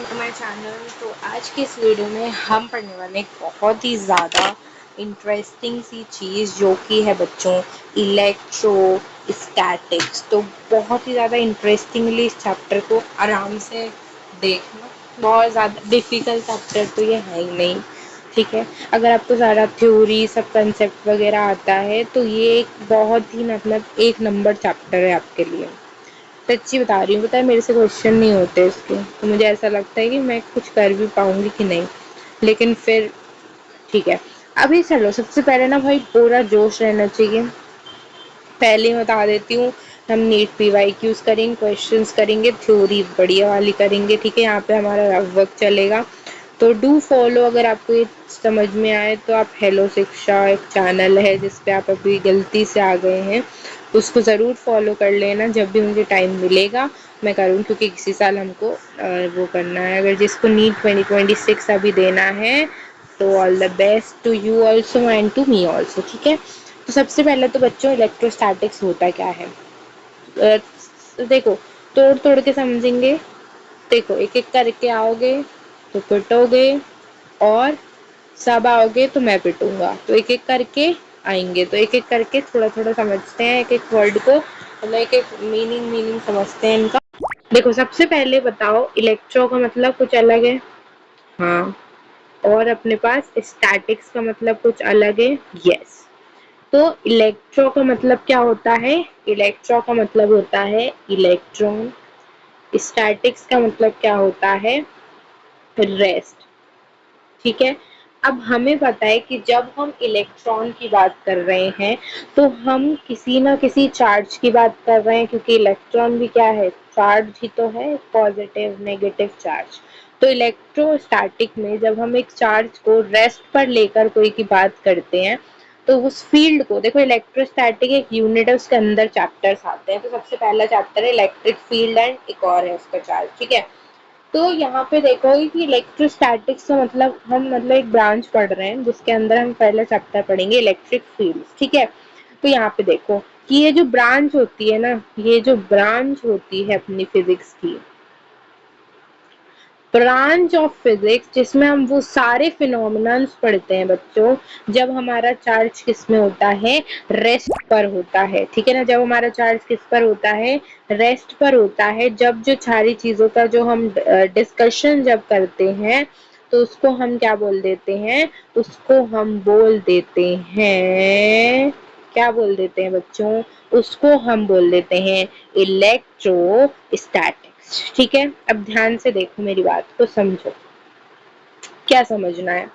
To my channel. तो आज के इस वीडियो में हम पढ़ने वाले एक बहुत ही ज़्यादा इंटरेस्टिंग सी चीज़ जो कि है बच्चों इलेक्ट्रोस्टैटिक्स। तो बहुत ही ज़्यादा इंटरेस्टिंगली इस चैप्टर को आराम से देखना। बहुत ज़्यादा डिफ़िकल्ट चैप्टर तो ये है ही नहीं, ठीक है। अगर आपको सारा थ्योरी सब कंसेप्ट वगैरह आता है तो ये एक बहुत ही मतलब एक नंबर चैप्टर है आपके लिए। सच्ची बता रही हूँ, पता है मेरे से क्वेश्चन नहीं होते इसके, तो मुझे ऐसा लगता है कि मैं कुछ कर भी पाऊंगी कि नहीं, लेकिन फिर ठीक है। अभी चलो सबसे पहले ना भाई पूरा जोश रहना चाहिए। पहले ही बता देती हूँ, हम नीट PYQs करेंगे, क्वेश्चंस करेंगे, थ्योरी बढ़िया वाली करेंगे, ठीक है। यहाँ पे हमारा रफ वर्क चलेगा, तो डू फॉलो। अगर आपको ये समझ में आए तो आप हेलो शिक्षा एक चैनल है जिस पे आप अभी गलती से आ गए हैं, उसको ज़रूर फॉलो कर लेना। जब भी मुझे टाइम मिलेगा मैं करूँ, क्योंकि किसी साल हमको वो करना है। अगर जिसको नीट 2026 अभी देना है तो all the best to you also and to me also, ठीक है। तो सबसे पहले तो बच्चों इलेक्ट्रोस्टैटिक्स होता क्या है, देखो तोड़ तोड़ के समझेंगे। देखो एक एक करके आओगे तो पिटोगे, और सब आओगे तो मैं पिटूंगा। तो एक एक करके आएंगे, तो एक एक करके थोड़ा थोड़ा समझते हैं एक एक वर्ड को, मतलब एक एक मीनिंग समझते हैं इनका। देखो सबसे पहले बताओ, इलेक्ट्रो का मतलब कुछ अलग है, हाँ, और अपने पास स्टैटिक्स का मतलब कुछ अलग है, यस। तो इलेक्ट्रो का मतलब क्या होता है, इलेक्ट्रो का मतलब होता है इलेक्ट्रॉन। स्टैटिक्स का मतलब क्या होता है, रेस्ट, ठीक है। अब हमें पता है कि जब हम इलेक्ट्रॉन की बात कर रहे हैं तो हम किसी ना किसी चार्ज की बात कर रहे हैं, क्योंकि इलेक्ट्रॉन भी क्या है, चार्ज ही तो है, पॉजिटिव नेगेटिव चार्ज। तो इलेक्ट्रोस्टैटिक में जब हम एक चार्ज को रेस्ट पर लेकर कोई की बात करते हैं तो उस फील्ड को, देखो इलेक्ट्रोस्टैटिक एक यूनिट है, उसके अंदर चैप्टर्स आते हैं। तो सबसे पहला चैप्टर है इलेक्ट्रिक फील्ड एंड एक और है उसका चार्ज, ठीक है। तो यहाँ पे देखोगे कि इलेक्ट्रोस्टैटिक्स का मतलब हम मतलब एक ब्रांच पढ़ रहे हैं जिसके अंदर हम पहला चैप्टर पढ़ेंगे इलेक्ट्रिक फील्ड, ठीक है। तो यहाँ पे देखो कि ये जो ब्रांच होती है ना, ये जो ब्रांच होती है अपनी फिजिक्स की, ब्रांच ऑफ फिजिक्स, जिसमें हम वो सारे फिनोमिनन्स पढ़ते हैं बच्चों, जब हमारा चार्ज किस में होता है, रेस्ट पर होता है, ठीक है ना। जब हमारा चार्ज किस पर होता है, रेस्ट पर होता है। जब जो सारी चीजों का जो हम डिस्कशन जब करते हैं तो उसको हम क्या बोल देते हैं, उसको हम बोल देते हैं, क्या बोल देते हैं बच्चों, उसको हम बोल देते हैं इलेक्ट्रोस्टैटिक्स, ठीक है। अब ध्यान से देखो, मेरी बात को समझो, क्या समझना है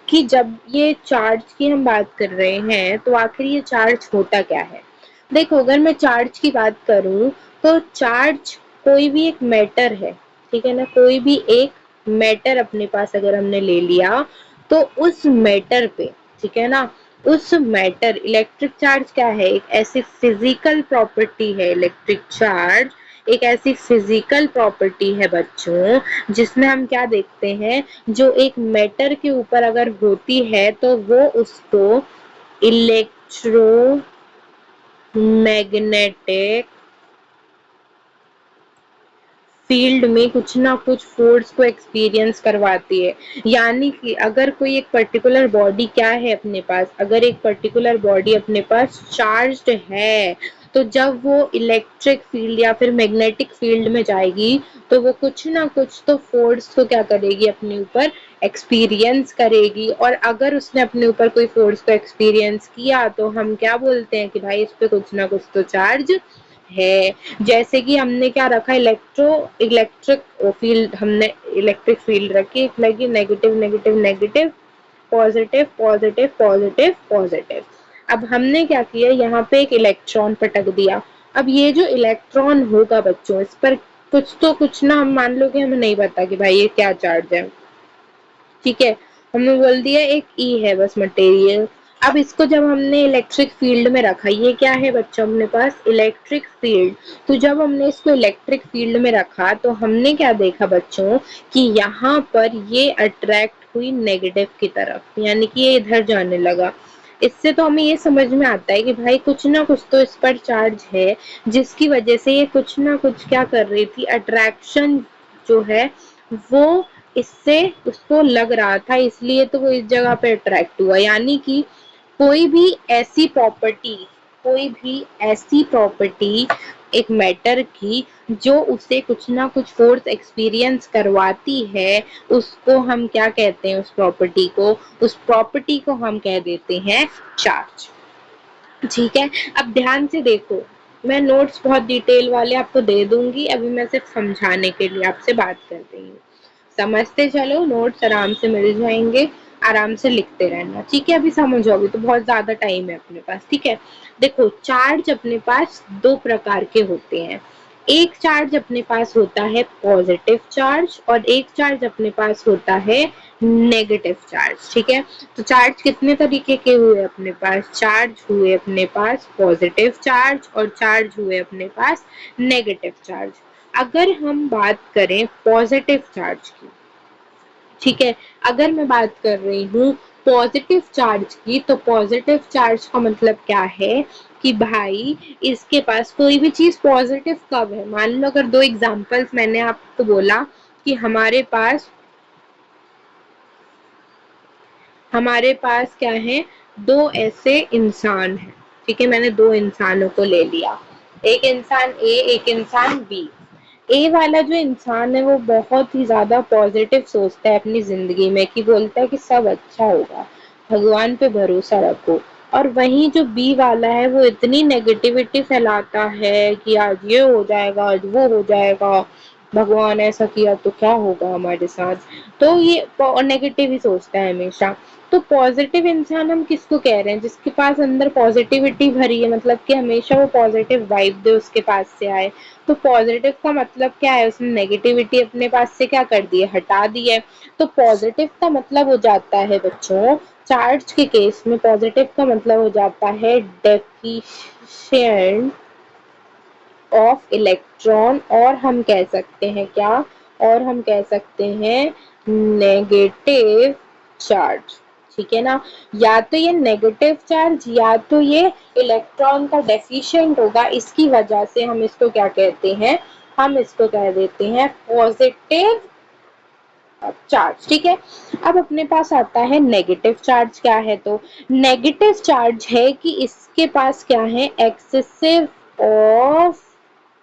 कि जब ये चार्ज की हम बात कर रहे हैं तो आखिर ये चार्ज होता क्या है। देखो अगर मैं चार्ज की बात करूं तो चार्ज कोई भी एक मैटर है, ठीक है ना। कोई भी एक मैटर अपने पास अगर हमने ले लिया तो उस मैटर पे, ठीक है ना, उस मैटर, इलेक्ट्रिक चार्ज क्या है, एक ऐसी फिजिकल प्रॉपर्टी है, इलेक्ट्रिक चार्ज एक ऐसी फिजिकल प्रॉपर्टी है बच्चों, जिसमें हम क्या देखते हैं, जो एक मैटर के ऊपर अगर होती है तो वो उसको इलेक्ट्रोमैग्नेटिक फील्ड में कुछ ना कुछ फोर्स को एक्सपीरियंस करवाती है। यानी कि अगर कोई एक पर्टिकुलर बॉडी क्या है अपने पास, अगर एक पर्टिकुलर बॉडी अपने पास चार्ज्ड है, तो जब वो इलेक्ट्रिक फील्ड या फिर मैग्नेटिक फील्ड में जाएगी तो वो कुछ ना कुछ तो फोर्स को क्या करेगी, अपने ऊपर एक्सपीरियंस करेगी। और अगर उसने अपने ऊपर कोई फोर्स को एक्सपीरियंस किया तो हम क्या बोलते हैं कि भाई इस पे कुछ ना कुछ तो चार्ज है। जैसे कि हमने क्या रखा, इलेक्ट्रिक फील्ड, हमने इलेक्ट्रिक फील्ड रखी, एक लगी negative negative negative, positive positive positive positive. अब हमने क्या किया, यहाँ पे एक इलेक्ट्रॉन पटक दिया। अब ये जो इलेक्ट्रॉन होगा बच्चों, इस पर कुछ तो कुछ ना, हम मान लो कि हमें नहीं पता कि भाई ये क्या चार्ज है, ठीक है। हमने बोल दिया एक ई है बस मटेरियल। अब इसको जब हमने इलेक्ट्रिक फील्ड में रखा, ये क्या है बच्चों अपने पास, इलेक्ट्रिक फील्ड। तो जब हमने इसको इलेक्ट्रिक फील्ड में रखा तो हमने क्या देखा बच्चों, कि यहाँ पर ये अट्रैक्ट हुई नेगेटिव की तरफ, यानी कि ये इधर जाने लगा। इससे तो हमें ये समझ में आता है कि भाई कुछ ना कुछ तो इस पर चार्ज है, जिसकी वजह से ये कुछ ना कुछ क्या कर रही थी, अट्रैक्शन जो है वो इससे उसको लग रहा था, इसलिए तो वो इस जगह पे अट्रैक्ट हुआ। यानी कि कोई भी ऐसी प्रॉपर्टी कोई भी ऐसी प्रॉपर्टी एक मैटर की जो उसे कुछ ना कुछ फोर्स एक्सपीरियंस करवाती है, उसको हम क्या कहते हैं? उस प्रॉपर्टी को हम कह देते हैं चार्ज। ठीक है, अब ध्यान से देखो, मैं नोट्स बहुत डिटेल वाले आपको दे दूंगी, अभी मैं सिर्फ समझाने के लिए आपसे बात कर रही हूँ। समझते चलो, नोट्स आराम से मिल जाएंगे, आराम से लिखते रहना। ठीक है, अभी समझोगे तो बहुत ज्यादा टाइम है अपने पास। ठीक है, देखो चार्ज अपने पास दो प्रकार के होते हैं। एक चार्ज अपने पास होता है पॉजिटिव चार्ज और एक चार्ज अपने पास होता है नेगेटिव चार्ज। ठीक है, तो चार्ज कितने तरीके के हुए अपने पास? चार्ज हुए अपने पास पॉजिटिव चार्ज और चार्ज हुए अपने पास नेगेटिव चार्ज। अगर हम बात करें पॉजिटिव चार्ज की, ठीक है, अगर मैं बात कर रही हूँ पॉजिटिव चार्ज की, तो पॉजिटिव चार्ज का मतलब क्या है कि भाई इसके पास कोई भी चीज पॉजिटिव कब है? मान लो अगर दो एग्जांपल्स मैंने आपको बोला कि हमारे पास क्या है, दो ऐसे इंसान हैं। ठीक है, मैंने दो इंसानों को ले लिया, एक इंसान ए, एक इंसान बी। ए वाला जो इंसान है वो बहुत ही ज्यादा पॉजिटिव सोचता है अपनी जिंदगी में, कि बोलता है कि सब अच्छा होगा, भगवान पे भरोसा रखो। और वहीं जो बी वाला है वो इतनी नेगेटिविटी फैलाता है कि आज ये हो जाएगा, आज वो हो जाएगा, भगवान ऐसा किया तो क्या होगा हमारे साथ। तो ये नेगेटिव ही सोचता है हमेशा। तो पॉजिटिव इंसान हम किसको कह रहे हैं? जिसके पास अंदर पॉजिटिविटी भरी है, मतलब कि हमेशा वो पॉजिटिव वाइब दे उसके पास से आए। तो पॉजिटिव का मतलब क्या है? उसने नेगेटिविटी अपने पास से क्या कर दी है? हटा दी है। तो पॉजिटिव का मतलब हो जाता है बच्चों, चार्ज के केस में पॉजिटिव का मतलब हो जाता है डेफिशिएंट ऑफ इलेक्ट्रॉन, और हम कह सकते हैं क्या? और हम कह सकते हैं नेगेटिव चार्ज। ठीक है ना, या तो ये नेगेटिव चार्ज या तो ये इलेक्ट्रॉन का डेफिशिएंट होगा, इसकी वजह से हम इसको क्या कहते हैं? हम इसको कह देते हैं पॉजिटिव चार्ज। ठीक है, अब अपने पास आता है नेगेटिव चार्ज। क्या है? तो नेगेटिव चार्ज है कि इसके पास क्या है? एक्सेसिव ऑफ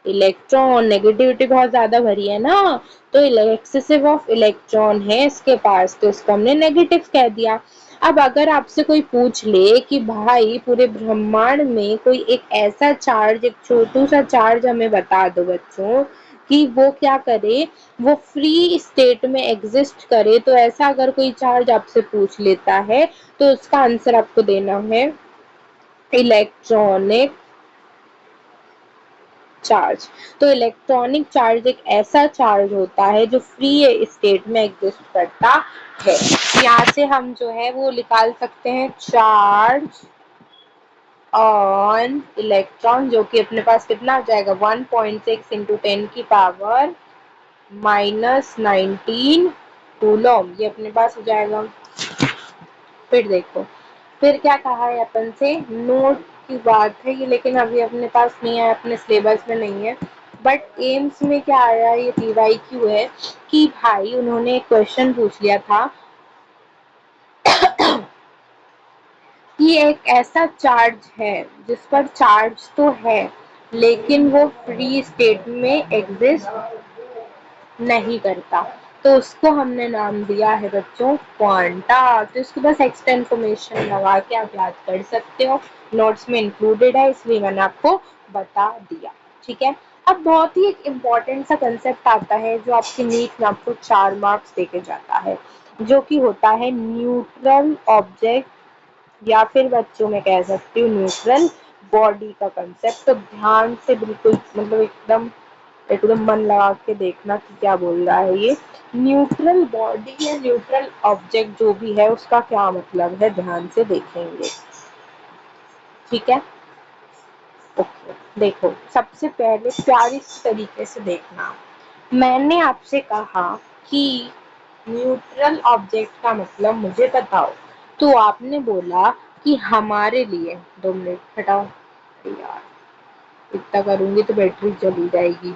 इलेक्ट्रॉन, नेगेटिविटी बहुत ज्यादा भरी है ना, तो एक्सेसिव ऑफ इलेक्ट्रॉन है इसके पास, तो इसको हमने नेगेटिव कह दिया। अब अगर आपसे कोई पूछ ले कि भाई पूरे ब्रह्मांड में कोई एक ऐसा चार्ज, एक छोटू सा चार्ज हमें बता दो बच्चों, कि वो क्या करे, वो फ्री स्टेट में एग्जिस्ट करे, तो ऐसा अगर कोई चार्ज आपसे पूछ लेता है तो उसका आंसर आपको देना है इलेक्ट्रॉनिक चार्ज। तो इलेक्ट्रॉनिक चार्ज एक ऐसा चार्ज होता है जो फ्री स्टेट में एग्जिस्ट करता है। यहाँ से हम जो है वो निकाल सकते हैं चार्ज ऑन इलेक्ट्रॉन, जो कि अपने पास कितना आ जाएगा? 1.6 इंटू 10 की पावर -19 कूलम, ये अपने पास हो जाएगा। फिर देखो, फिर क्या कहा है अपन से? नोट की बात है ये, लेकिन अभी अपने पास नहीं है, अपने सिलेबस में नहीं है। बट एम्स में क्या आया, ये PYQ है कि भाई उन्होंने एक क्वेश्चन पूछ लिया था कि एक ऐसा चार्ज है जिस पर चार्ज तो है लेकिन वो फ्री स्टेट में एग्जिस्ट नहीं करता, तो उसको हमने नाम दिया है बच्चों क्वांटा। तो इसको बस एक्स्ट्रा इन्फॉर्मेशन लगा के आप याद कर सकते हो, नोट्स में इंक्लूडेड है इसलिए मैंने आपको बता दिया। ठीक है, अब बहुत ही एक इम्पॉर्टेंट सा कंसेप्ट आता है जो आपके नीट में आपको 4 मार्क्स देके जाता है, जो कि होता है न्यूट्रल ऑब्जेक्ट, या फिर बच्चों में कह सकती हूँ न्यूट्रल बॉडी का कंसेप्ट। तो ध्यान से बिल्कुल, मतलब एकदम एकदम मन लगा के देखना कि क्या बोल रहा है ये। न्यूट्रल बॉडी या न्यूट्रल ऑब्जेक्ट जो भी है उसका क्या मतलब है, ध्यान से देखेंगे। ठीक है, ओके, देखो सबसे पहले प्यारी तरीके से देखना, मैंने आपसे कहा कि न्यूट्रल ऑब्जेक्ट का मतलब मुझे बताओ, तो आपने बोला कि हमारे लिए, 2 मिनट हटाओ यार, इतना करूंगी तो बैटरी चली जाएगी।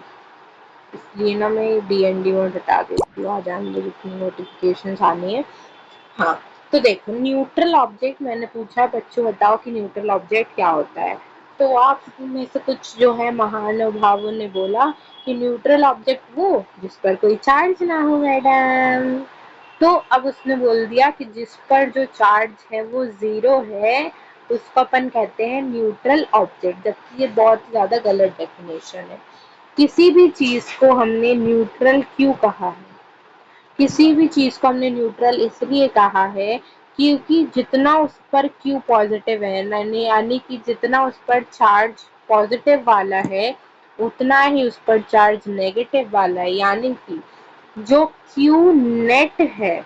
इसलिए ना मैं DND मोड हटा देती हूँ, आ जाए मुझे जितनी नोटिफिकेशन आनी है। हाँ, तो देखो न्यूट्रल ऑब्जेक्ट मैंने पूछा बच्चों बताओ कि न्यूट्रल ऑब्जेक्ट क्या होता है। तो आप में से कुछ जो है महानुभावों ने बोला कि न्यूट्रल ऑब्जेक्ट वो जिस पर कोई चार्ज ना हो मैडम। तो अब उसने बोल दिया कि जिस पर जो चार्ज है वो 0 है उसको अपन कहते हैं न्यूट्रल ऑब्जेक्ट, जबकि ये बहुत ज्यादा गलत डेफिनेशन है। किसी भी चीज को हमने न्यूट्रल क्यों कहा है? किसी भी चीज को हमने न्यूट्रल इसलिए कहा है क्योंकि जितना उस पर क्यू पॉजिटिव है, यानी कि जितना उस पर चार्ज पॉजिटिव वाला है उतना ही उस पर चार्ज नेगेटिव वाला है, यानी कि जो क्यू नेट है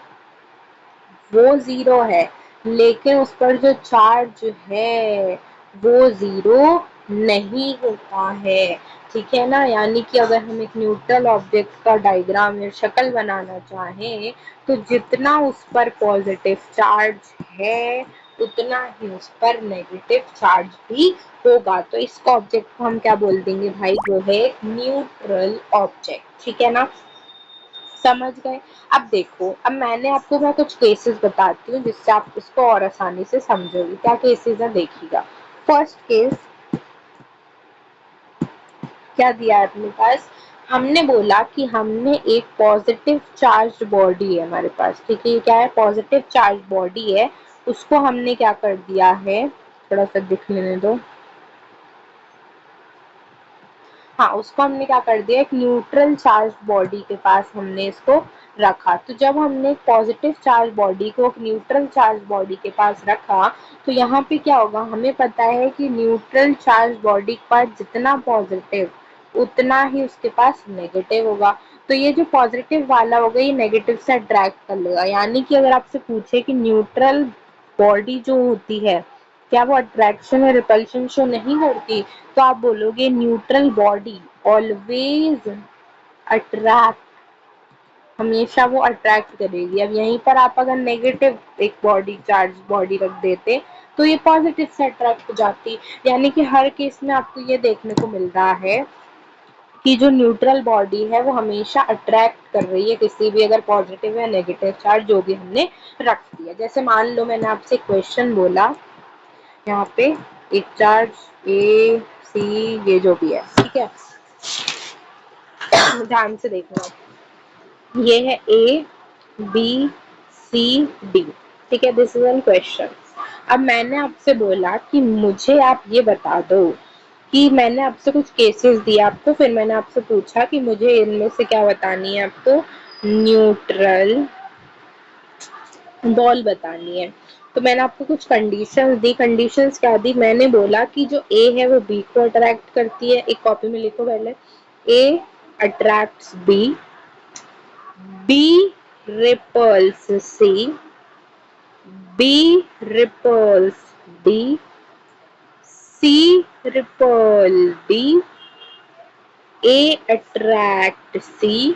वो 0 है, लेकिन उस पर जो चार्ज है वो 0 नहीं होता है। ठीक है ना? यानी कि अगर हम एक न्यूट्रल ऑब्जेक्ट का डायग्राम या शक्ल बनाना चाहें तो जितना उस पर पॉजिटिव चार्ज है उतना ही उस पर नेगेटिव चार्ज भी होगा। तो इस ऑब्जेक्ट को हम क्या बोल देंगे भाई? वो है न्यूट्रल ऑब्जेक्ट। ठीक है ना? समझ गए? अब देखो, अब मैं कुछ केसेस बताती हूँ जिससे आप इसको और आसानी से समझोगे। क्या केसेस है देखिएगा। फर्स्ट केस क्या दिया है अपने पास? हमने बोला कि हमने एक पॉजिटिव चार्ज बॉडी है हमारे पास। ठीक है, ये क्या है? पॉजिटिव चार्ज बॉडी है। उसको हमने क्या कर दिया है, थोड़ा सा दिख लेने दो। हाँ, उसको हमने क्या कर दिया, एक न्यूट्रल चार्ज बॉडी के पास हमने इसको रखा। तो जब हमने एक पॉजिटिव चार्ज बॉडी को एक न्यूट्रल चार्ज बॉडी के पास रखा तो यहाँ पे क्या होगा, हमें पता है कि न्यूट्रल चार्ज बॉडी के पास जितना पॉजिटिव उतना ही उसके पास नेगेटिव होगा। तो ये जो पॉजिटिव वाला होगा ये नेगेटिव से अट्रैक्ट कर लेगा। यानी कि अगर आपसे पूछे कि न्यूट्रल बॉडी जो होती है क्या वो अट्रैक्शन और रिपल्शन शो नहीं करती, तो आप बोलोगे न्यूट्रल बॉडी ऑलवेज अट्रैक्ट, हमेशा वो अट्रैक्ट करेगी। अब यहीं पर आप अगर नेगेटिव एक बॉडी चार्ज बॉडी रख देते तो ये पॉजिटिव से अट्रैक्ट हो जाती। यानी कि हर केस में आपको ये देखने को मिल रहा है कि जो न्यूट्रल बॉडी है वो हमेशा अट्रैक्ट कर रही है किसी भी अगर पॉजिटिव या नेगेटिव चार्ज जो भी हमने रख दिया। जैसे मान लो मैंने आपसे क्वेश्चन बोला, यहाँ पे एक चार्ज ए सी ये जो भी है, ठीक है, ध्यान से देखना। ये है ए बी सी डी। ठीक है, दिस इज एन क्वेश्चन। अब मैंने आपसे बोला कि मुझे आप ये बता दो कि मैंने आपसे कुछ केसेस दिए आपको, फिर मैंने आपसे पूछा कि मुझे इनमें से क्या बतानी है आपको, न्यूट्रल बॉल बतानी है। तो मैंने आपको कुछ कंडीशंस दी। कंडीशंस क्या दी? मैंने बोला कि जो ए है वो बी को अट्रैक्ट करती है। एक कॉपी में लिखो पहले, ए अट्रैक्ट्स बी रिपल्स सी, B ripples D, C repel D, ए अट्रैक्ट सी,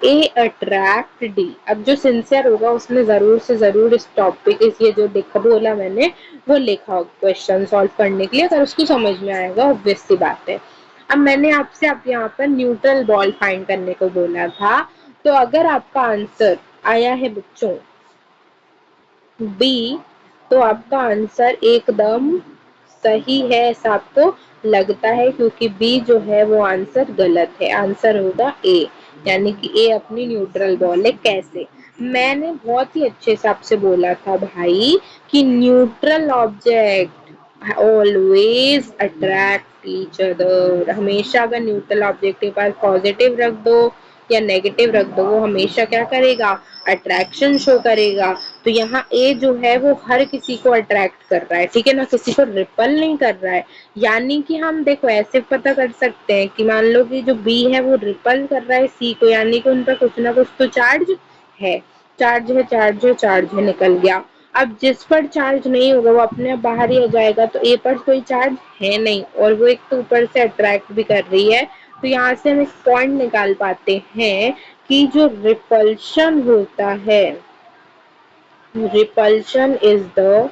ए अट्रैक्ट डी। अब जो सिंसियर होगा उसने जरूर से जरूर इस टॉपिक इस ये जो लिखा बोला मैंने वो लिखा होगा क्वेश्चन सॉल्व करने के लिए, अगर उसको समझ में आएगा, ऑब्वियस सी बात है। अब मैंने आपसे अब यहाँ पर न्यूट्रल बॉल फाइंड करने को बोला था, तो अगर आपका आंसर आया है बच्चों बी, तो आपका आंसर एकदम सही है ऐसा आपको लगता है, क्योंकि बी जो है वो आंसर गलत है। आंसर होगा ए, यानी कि ए अपनी न्यूट्रल बॉल है। कैसे? मैंने बहुत ही अच्छे से आपसे बोला था भाई कि neutral object always attract each other. हमेशा अगर न्यूट्रल ऑब्जेक्ट के पास पॉजिटिव रख दो या नेगेटिव रख दो वो हमेशा क्या करेगा, अट्रैक्शन शो करेगा। तो यहाँ ए जो है वो हर किसी को अट्रैक्ट कर रहा है, ठीक है ना, किसी को रिपल नहीं कर रहा है। यानी कि हम देखो ऐसे पता कर सकते हैं कि मान लो कि जो बी है वो रिपल कर रहा है सी को, यानी कि उन पर कुछ ना कुछ तो चार्ज है। चार्ज है, चार्ज है, चार्ज है, निकल गया। अब जिस पर चार्ज नहीं होगा वो अपने आप बाहर ही आ जाएगा। तो ए पर कोई चार्ज है नहीं और वो एक तो ऊपर से अट्रैक्ट भी कर रही है। तो यहाँ से हम एक पॉइंट निकाल पाते हैं कि जो रिपल्शन होता है, repulsion is the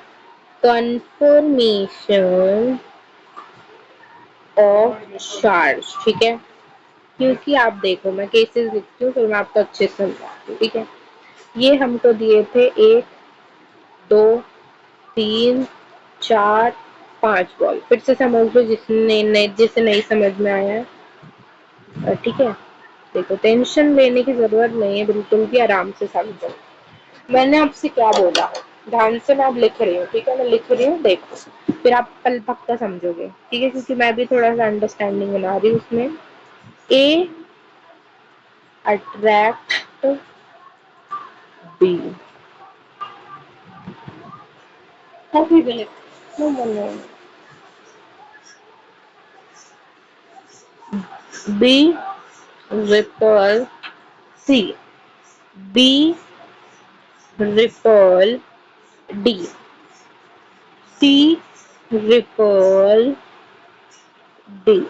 conformation of charge। ठीक है, क्योंकि आप देखो मैं केसेस लिखती हूँ फिर मैं आपको अच्छे से समझाती हूँ, ठीक है। ये हमको दिए थे 1, 2, 3, 4, 5 बॉल। फिर से समझ लो जिसे नहीं समझ में आया है, ठीक है। देखो टेंशन लेने की जरूरत नहीं है, बिल्कुल भी आराम से समझो। मैंने आपसे क्या बोला, ध्यान से मैं अब लिख रही हूँ, ठीक है। मैं लिख रही हूँ, देखो फिर आप कल पक्का समझोगे, ठीक है, क्योंकि मैं भी थोड़ा सा अंडरस्टैंडिंग बना रही हूँ उसमें। ए अट्रैक्ट बी, कभी भी no no no, B repel C, B repel D, C repel D.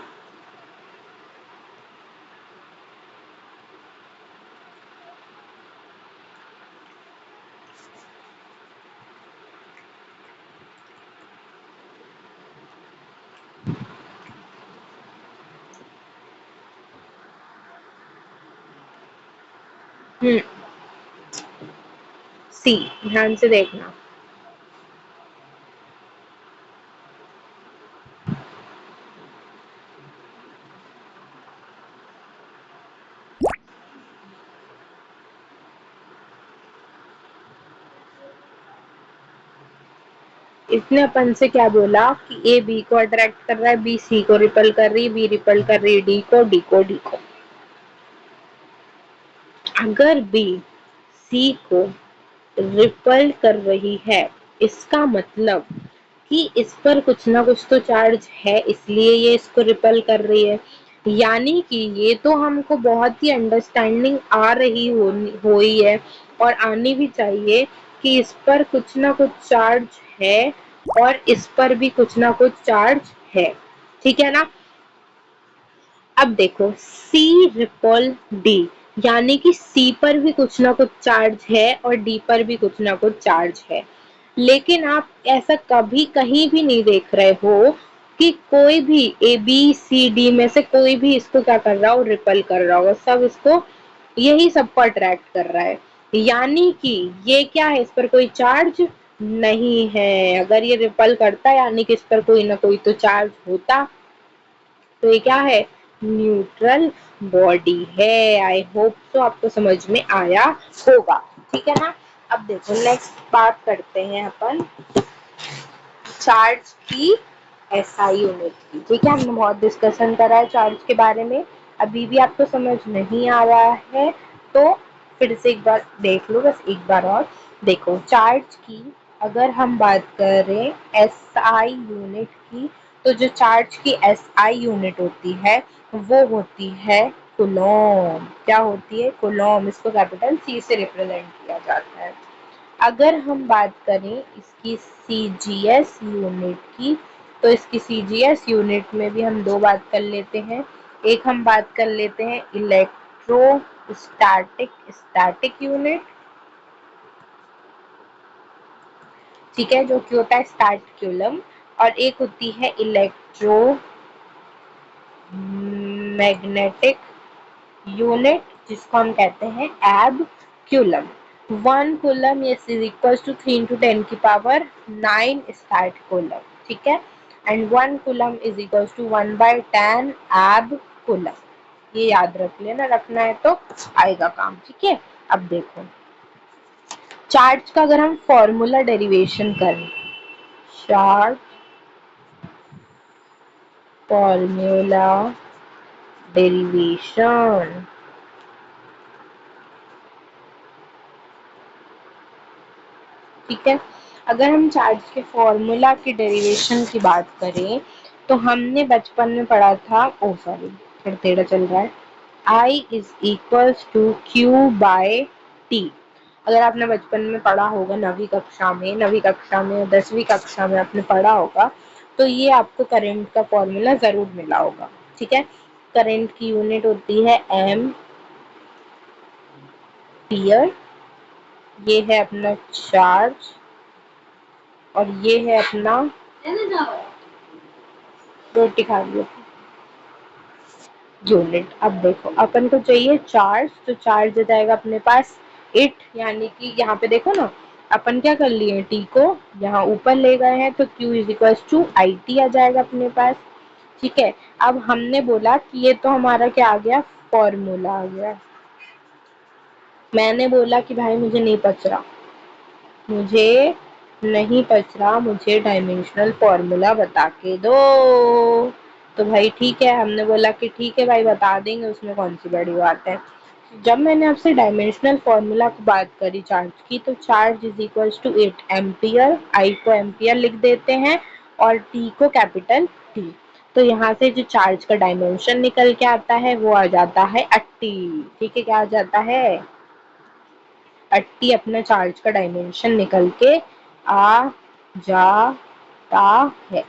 C, ध्यान से देखना। इसने अपन से क्या बोला कि ए बी को अट्रैक्ट कर रहा है, बी सी को रिपल कर रही है, बी रिपल कर रही है डी को, डी को, डी को। अगर बी सी को रिपल कर रही है, इसका मतलब कि इस पर कुछ ना कुछ तो चार्ज है, इसलिए ये इसको रिपल कर रही है। यानी कि ये तो हमको बहुत ही अंडरस्टैंडिंग आ रही हुई है और आनी भी चाहिए कि इस पर कुछ ना कुछ चार्ज है और इस पर भी कुछ ना कुछ चार्ज है, ठीक है ना। अब देखो सी रिपल डी, यानी कि सी पर भी कुछ ना कुछ चार्ज है और डी पर भी कुछ ना कुछ चार्ज है। लेकिन आप ऐसा कभी कहीं भी नहीं देख रहे हो कि कोई भी ए बी सी डी में से कोई भी इसको क्या कर रहा हो, रिपल कर रहा हो। सब इसको यही सबको अट्रैक्ट कर रहा है। यानी कि ये क्या है, इस पर कोई चार्ज नहीं है। अगर ये रिपल करता यानी कि इस पर कोई ना कोई तो चार्ज होता। तो ये क्या है, न्यूट्रल बॉडी है। आई होप तो आपको समझ में आया होगा, ठीक है ना। अब देखो नेक्स्ट बात करते हैं अपन चार्ज की एसआई यूनिट की, ठीक है। हमने बहुत डिस्कशन करा है चार्ज के बारे में, अभी भी आपको समझ नहीं आ रहा है तो फिर से एक बार देख लो, बस एक बार और देखो। चार्ज की अगर हम बात करें एसआई यूनिट की, तो जो चार्ज की एसआई यूनिट होती है वो होती है कूलॉम। क्या होती है, कूलॉम। इसको कैपिटल सी से रिप्रेजेंट किया जाता है। अगर हम बात करें इसकी सीजीएस यूनिट की, तो इसकी सीजीएस यूनिट में भी हम दो बात कर लेते हैं। एक हम बात कर लेते हैं इलेक्ट्रोस्टैटिक स्टैटिक यूनिट, ठीक है, जो कि होता है स्टैटिक। और एक होती है इलेक्ट्रो मैग्नेटिक यूनिट, जिसको हम कहते हैं abcoulomb. 1 coulomb is equal to 3 into 10 की पावर 9 स्टार्ट कूलम, ठीक है। And 1 coulomb is equal to 1/10 एब कूलम। ये याद रख लेना, रखना है तो आएगा काम, ठीक है। अब देखो चार्ज का अगर हम फॉर्मूला डेरिवेशन करें, चार्ज फॉर्मूला डेरिवेशन, ठीक है। अगर हम चार्ज के फॉर्मूला की डेरिवेशन की बात करें तो हमने बचपन में पढ़ा था, ओ सॉरी फिर टेढ़ा चल रहा है, I is equals to Q by T. अगर आपने बचपन में पढ़ा होगा, नवीं कक्षा में 10वीं कक्षा में आपने पढ़ा होगा, तो ये आपको करंट का फॉर्मूला जरूर मिला होगा, ठीक है। करंट की यूनिट होती है एम्पियर, ये है अपना चार्ज और ये है अपना, रोटी खा लियो, यूनिट। अब देखो अपन को चाहिए चार्ज, तो चार्ज हो जाएगा अपने पास इट, यानी कि यहाँ पे देखो ना, अपन क्या कर लिए टी को यहाँ ऊपर ले गए हैं, तो Q is equal to I t आ जाएगा अपने पास। ठीक है, अब हमने बोला कि ये तो हमारा क्या आ गया, फॉर्मूला आ गया। मैंने बोला कि भाई मुझे नहीं पच रहा, मुझे नहीं पच रहा, मुझे डायमेंशनल फॉर्मूला बता के दो। तो भाई ठीक है, हमने बोला कि ठीक है भाई बता देंगे, उसमें कौन सी बड़ी बात है। जब मैंने आपसे डायमेंशनल फॉर्मूला की बात करी चार्ज की, तो charge is equal to 8 ampere, I को एम्पियर लिख देते हैं और टी को कैपिटल टी। तो यहाँ से जो चार्ज का डायमेंशन निकल के आता है वो आ जाता है 80। ठीक है, क्या आ जाता है, 80 अपना चार्ज का डायमेंशन निकल के आ जाता है।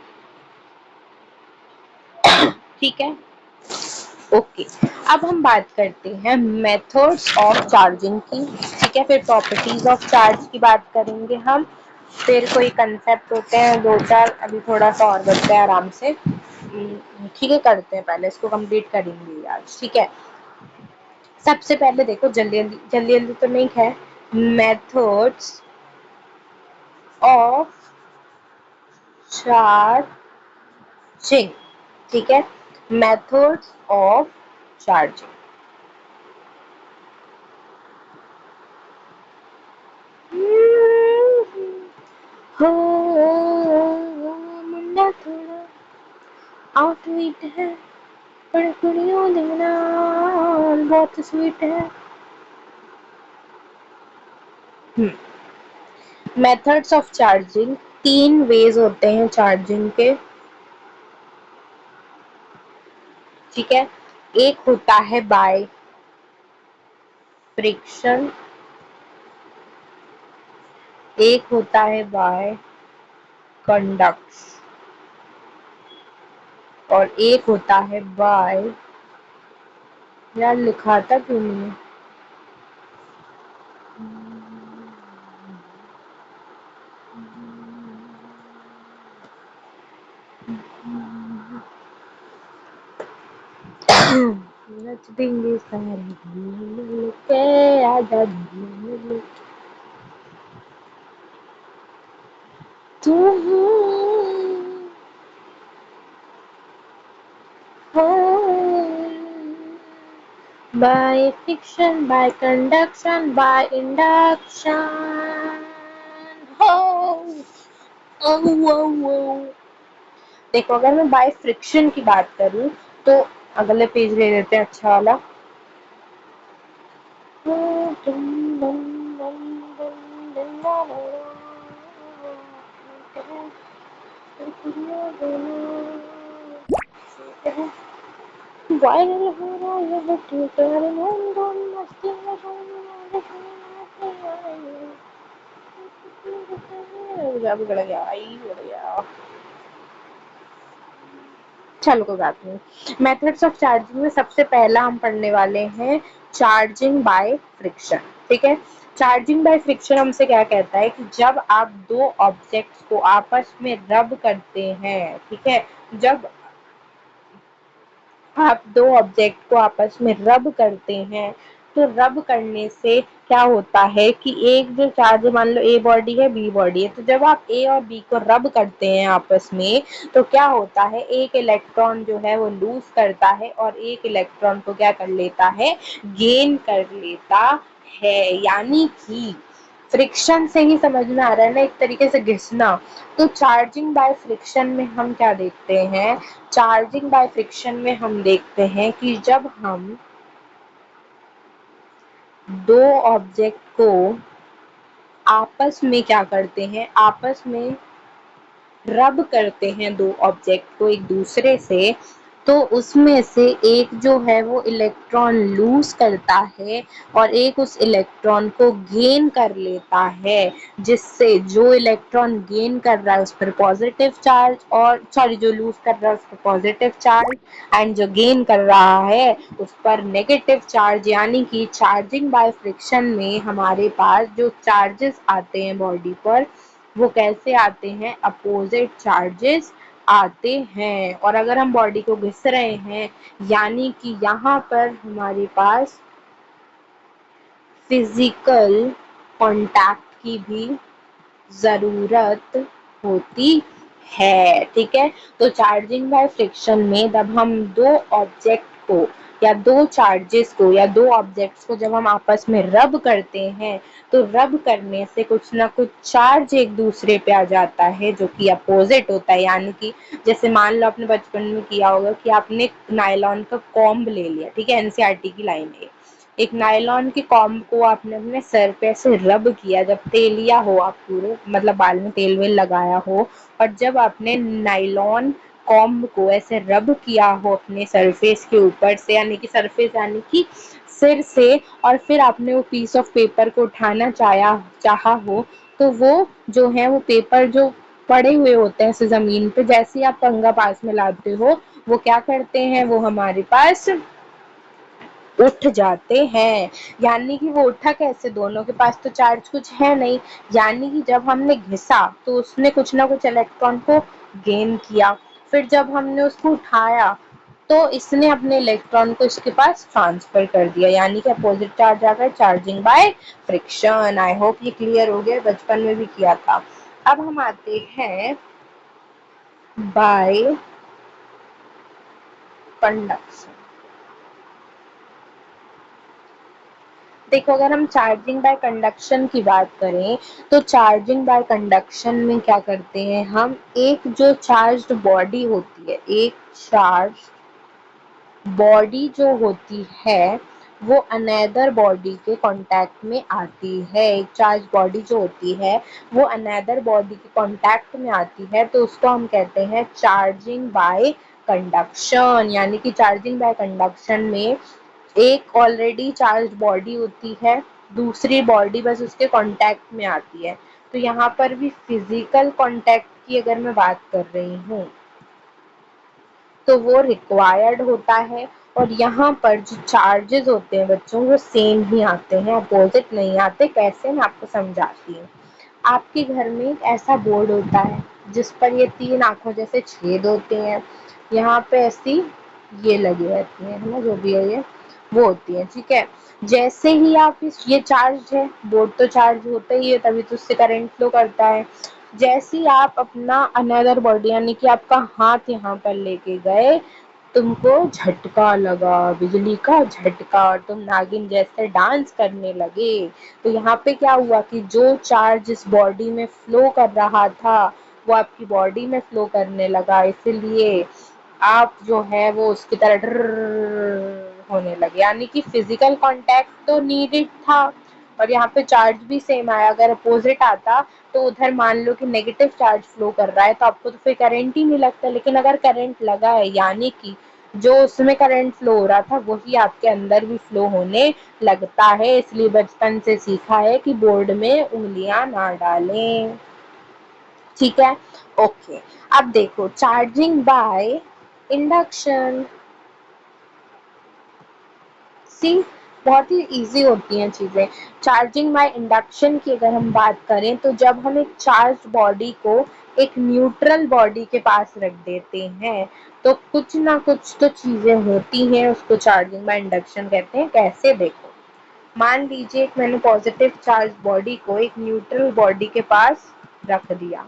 ठीक है, ओके। अब हम बात करते हैं मेथड्स ऑफ चार्जिंग की। ठीक है, फिर प्रॉपर्टीज ऑफ चार्ज की बात करेंगे हम, फिर कोई कंसेप्ट होते हैं दो चार, अभी थोड़ा सा और बढ़ते हैं आराम से। ठीक है, करते हैं, पहले इसको कंप्लीट करेंगे आज। ठीक है, सबसे पहले देखो, जल्दी जल्दी जल्दी जल्दी तो नहीं है, मेथड्स ऑफ चार्जिंग। ठीक है, मेथड्स ऑफ चार्जिंग। हो मुंडा थोड़ा आउटविट है, पर कुड़ियों देना बहुत स्वीट है। मेथड्स ऑफ चार्जिंग, तीन वेज होते हैं चार्जिंग के। ठीक है, एक होता है बाय फ्रिक्शन, एक होता है बाय कंडक्शन, और एक होता है बाय, यार लिखा था क्यों नहीं, नच देंगे सारे के आजादी तुम हो, by fiction, by conduction, by induction। हो देखो, अगर मैं बाय फ्रिक्शन की बात करूं, तो अगले पेज ले लेते हैं अच्छा वाला। वायरल हो रहा है ट्विटर में, मस्ती में बिगड़ गया भाई, बिगड़ गया। चलो कोई बात नहीं। मेथड्स ऑफ चार्जिंग में सबसे पहला हम पढ़ने वाले हैं चार्जिंग बाय फ्रिक्शन। ठीक है, चार्जिंग बाय फ्रिक्शन हमसे क्या कहता है कि जब आप दो ऑब्जेक्ट्स को आपस में रब करते हैं, ठीक है, जब आप दो ऑब्जेक्ट को आपस में रब करते हैं, तो रब करने से क्या होता है कि एक जो चार्ज, मान लो ए बॉडी है बी बॉडी है, तो जब आप ए और बी को रब करते हैं आपस में, तो क्या होता है, एक इलेक्ट्रॉन जो है वो लूज करता है और एक इलेक्ट्रॉन को क्या कर लेता है, गेन कर लेता है। यानी कि फ्रिक्शन से ही समझ में आ रहा है ना, एक तरीके से घिसना। तो चार्जिंग बाय फ्रिक्शन में हम क्या देखते हैं, चार्जिंग बाय फ्रिक्शन में हम देखते हैं कि जब हम दो ऑब्जेक्ट को आपस में क्या करते हैं, आपस में रब करते हैं दो ऑब्जेक्ट को एक दूसरे से, तो उसमें से एक जो है वो इलेक्ट्रॉन लूज करता है और एक उस इलेक्ट्रॉन को गेन कर लेता है, जिससे जो इलेक्ट्रॉन गेन कर रहा है उस पर पॉजिटिव चार्ज, और सॉरी जो लूज कर रहा है उस पर पॉजिटिव चार्ज, एंड जो गेन कर रहा है उस पर नेगेटिव चार्ज। यानी कि चार्जिंग बाय फ्रिक्शन में हमारे पास जो चार्जेस आते हैं बॉडी पर, वो कैसे आते हैं, अपोजिट चार्जेस आते हैं। और अगर हम बॉडी को घिस रहे हैं यानी कि यहाँ पर हमारे पास फिजिकल कांटेक्ट की भी जरूरत होती है। ठीक है, तो चार्जिंग बाय फ्रिक्शन में जब हम दो ऑब्जेक्ट को या दो चार्जेस को या दो ऑब्जेक्ट्स को जब हम आपस में रब करते हैं तो रब करने से कुछ ना कुछ चार्ज एक दूसरे पे आ जाता है जो कि अपोजिट होता है। यानी कि जैसे मान लो आपने बचपन में किया होगा कि आपने नायलॉन का कॉम्ब ले लिया, ठीक है, एनसीईआरटी की लाइन है, एक नायलॉन के कॉम्ब को आपने अपने सर पे ऐसे रब किया, जब तेलिया हो आप पूरे मतलब बाल में तेल वेल लगाया हो, और जब आपने नायलॉन कॉम्ब को ऐसे रब किया हो अपने सरफेस के ऊपर से, यानी कि सरफेस यानी कि सिर से, और फिर आपने वो पीस ऑफ पेपर को उठाना चाहा हो, तो वो जो है वो पेपर जो पड़े हुए होते हैं जमीन पे, जैसे ही आप कंघा पास में लाते हो वो क्या करते हैं, वो हमारे पास उठ जाते हैं। यानी कि वो उठा कैसे, दोनों के पास तो चार्ज कुछ है नहीं, यानी कि जब हमने घिसा तो उसने कुछ ना कुछ इलेक्ट्रॉन को गेन किया, फिर जब हमने उसको उठाया तो इसने अपने इलेक्ट्रॉन को इसके पास ट्रांसफर कर दिया, यानी कि अपोजिट चार्ज आ गया, charging by friction. I hope ये क्लियर हो गया, बचपन में भी किया था। अब हम आते हैं बाय कंडक्शन। देखो, अगर हम चार्जिंग बाय कंडक्शन की बात करें तो चार्जिंग बाय कंडक्शन में क्या करते हैं हम, एक जो चार्ज्ड बॉडी होती है, एक चार्ज बॉडी जो होती है वो अनदर बॉडी के कांटेक्ट में आती है। एक चार्ज बॉडी जो होती है वो अनदर बॉडी के कांटेक्ट में आती है, तो उसको हम कहते हैं चार्जिंग बाय कंडक्शन। यानी कि चार्जिंग बाय कंडक्शन में एक ऑलरेडी चार्ज बॉडी होती है, दूसरी बॉडी बस उसके कांटेक्ट में आती है। तो यहाँ पर भी फिजिकल कांटेक्ट की अगर मैं बात कर रही हूँ तो वो रिक्वायर्ड होता है। और यहाँ पर जो चार्जेस होते हैं बच्चों वो सेम ही आते हैं, अपोजिट नहीं आते। कैसे, मैं आपको समझाती हूँ। आपके घर में एक ऐसा बोर्ड होता है जिस पर ये तीन आंखों जैसे छेद होते हैं, यहाँ पे ऐसी ये लगी रहती है ना, जो भी है ये वो होती है, ठीक है। जैसे ही आप इस ये चार्ज है, बोर्ड तो चार्ज होता ही है तभी तो उससे करंट फ्लो करता है। जैसे ही आप अपना अनदर बॉडी यानी कि आपका हाथ यहाँ पर लेके गए, तुमको झटका लगा, बिजली का झटका, और तुम नागिन जैसे डांस करने लगे। तो यहाँ पे क्या हुआ कि जो चार्ज इस बॉडी में फ्लो कर रहा था वो आपकी बॉडी में फ्लो करने लगा, इसलिए आप जो है वो उसकी तरह होने लगे। यानी कि फिजिकल कांटेक्ट तो नीडेड था, और यहाँ पे चार्ज भी सेम आया। अगर अपोजिट आता तो उधर मान लो कि नेगेटिव चार्ज फ्लो कर रहा है तो आपको तो फिर करंट ही नहीं लगता, लेकिन अगर करंट लगा है यानी कि जो उसमें करंट फ्लो हो रहा था वही आपके अंदर भी फ्लो होने लगता है। इसलिए बचपन से सीखा है कि बोर्ड में उंगलियां ना डालें, ठीक है। ओके, अब देखो चार्जिंग बाय इंडक्शन। सी, बहुत ही इजी होती हैं चीजें। चार्जिंग बाय इंडक्शन की अगर हम बात करें तो जब हम एक चार्ज बॉडी को एक न्यूट्रल बॉडी के पास रख देते हैं तो कुछ ना कुछ तो चीजें होती हैं, उसको चार्जिंग बाय इंडक्शन कहते हैं। कैसे, देखो, मान लीजिए मैंने पॉजिटिव चार्ज बॉडी को एक न्यूट्रल बॉडी के पास रख दिया,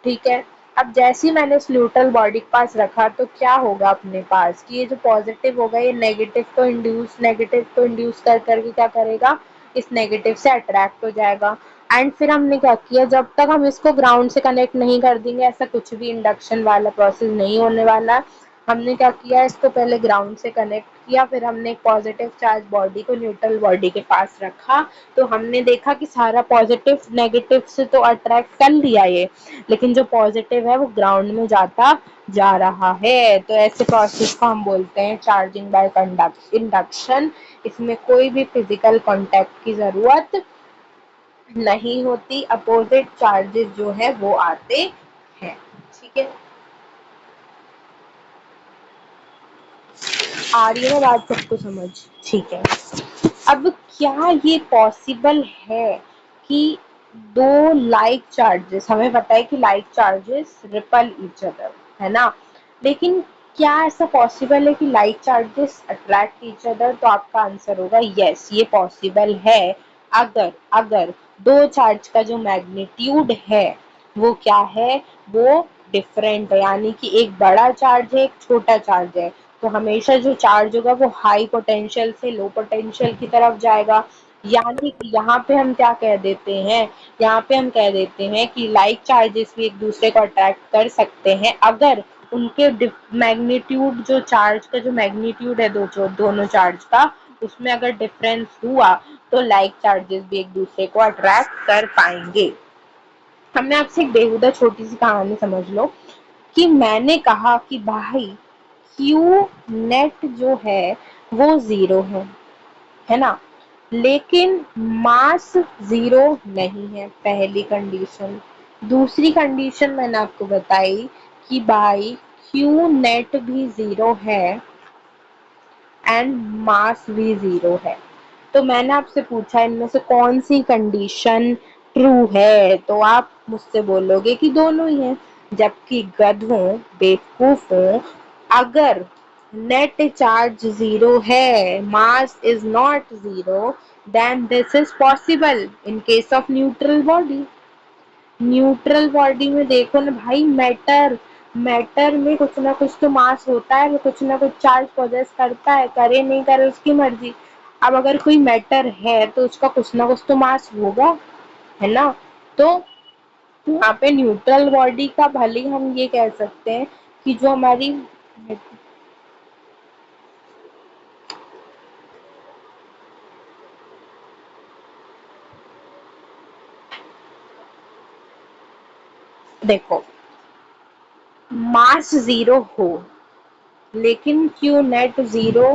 ठीक है। अब जैसे ही मैंने इस न्यूट्रल बॉडी के पास रखा तो क्या होगा अपने पास कि ये जो पॉजिटिव होगा ये नेगेटिव को इंड्यूस कर करके क्या करेगा, इस नेगेटिव से अट्रैक्ट हो जाएगा। एंड फिर हमने क्या किया, जब तक हम इसको ग्राउंड से कनेक्ट नहीं कर देंगे ऐसा कुछ भी इंडक्शन वाला प्रोसेस नहीं होने वाला। हमने क्या किया, इसको पहले ग्राउंड से कनेक्ट किया, फिर हमने एक पॉजिटिव चार्ज बॉडी को न्यूट्रल बॉडी के पास रखा, तो हमने देखा कि सारा पॉजिटिव नेगेटिव से तो अट्रैक्ट कर लिया ये, लेकिन जो पॉजिटिव है वो ग्राउंड में जाता जा रहा है। तो ऐसे प्रोसेस को हम बोलते हैं चार्जिंग बाय इंडक्शन। इसमें कोई भी फिजिकल कांटेक्ट की जरूरत नहीं होती, अपोजिट चार्जेस जो है वो आते हैं, ठीक है। आ रही है ना बात सबको समझ, ठीक है। अब क्या ये पॉसिबल है कि दो लाइक चार्जेस, हमें पता है कि like charges ripple each other, है ना। लेकिन क्या ऐसा पॉसिबल है कि like charges attract each other? तो आपका आंसर होगा यस, ये पॉसिबल है। अगर अगर दो चार्ज का जो मैग्नीट्यूड है वो क्या है, वो डिफरेंट है, यानी कि एक बड़ा चार्ज है एक छोटा चार्ज है, तो हमेशा जो चार्ज होगा वो हाई पोटेंशियल से लो पोटेंशियल की तरफ जाएगा। यानी कि यहाँ पे हम क्या कह देते हैं, यहाँ पे हम कह देते हैं कि लाइक चार्जेस भी एक दूसरे को अट्रैक्ट कर सकते हैं अगर उनके मैग्नीट्यूड, जो चार्ज का जो मैग्नीट्यूड है दोनों चार्ज का, उसमें अगर डिफरेंस हुआ तो लाइक चार्जेस भी एक दूसरे को अट्रैक्ट कर पाएंगे। हमने आपसे एक बेहुदा छोटी सी कहानी समझ लो कि मैंने कहा कि भाई क्यू नेट जो है वो जीरो है ना, लेकिन मास जीरो नहीं है, पहली कंडीशन। दूसरी कंडीशन मैंने आपको बताई कि भाई क्यू नेट भी जीरो है एंड मास भी जीरो है। तो मैंने आपसे पूछा इनमें से कौन सी कंडीशन ट्रू है, तो आप मुझसे बोलोगे कि दोनों ही हैं। जबकि गधों, बेवकूफों, अगर नेट चार्ज जीरो है, mass is not zero, then this is possible in case of neutral body. Neutral body में देखो ना भाई, मैटर मैटर में कुछ ना कुछ तो मास होता है, वो कुछ ना कुछ चार्ज पोजेस करता है, करे नहीं करे उसकी मर्जी। अब अगर कोई मैटर है तो उसका कुछ ना कुछ तो मास होगा, है ना। तो यहाँ पे न्यूट्रल बॉडी का भले ही हम ये कह सकते हैं कि जो हमारी, देखो, मास जीरो हो लेकिन क्यू नेट जीरो